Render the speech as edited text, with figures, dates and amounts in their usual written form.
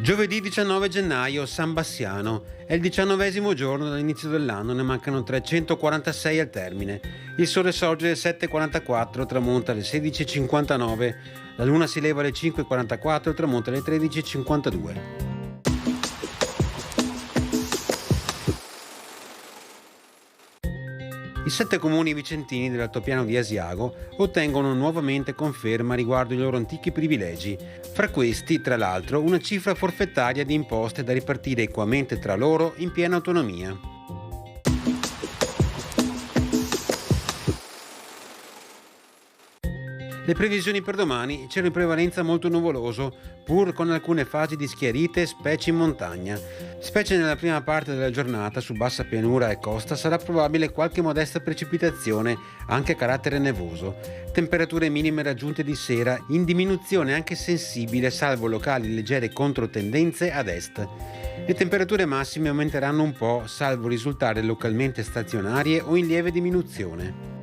Giovedì 19 gennaio, San Bassiano. È il 19° giorno dall'inizio dell'anno, ne mancano 346 al termine. Il sole sorge alle 7:44, tramonta alle 16:59. La luna si leva alle 5:44 e tramonta alle 13:52. I 7 comuni vicentini dell'altopiano di Asiago ottengono nuovamente conferma riguardo i loro antichi privilegi. Fra questi, tra l'altro, una cifra forfettaria di imposte da ripartire equamente tra loro in piena autonomia. Le previsioni per domani: cielo in prevalenza molto nuvoloso, pur con alcune fasi di schiarite, specie in montagna. Specie nella prima parte della giornata, su bassa pianura e costa, sarà probabile qualche modesta precipitazione, anche a carattere nevoso. Temperature minime raggiunte di sera, in diminuzione anche sensibile, salvo locali leggere controtendenze ad est. Le temperature massime aumenteranno un po', salvo risultare localmente stazionarie o in lieve diminuzione.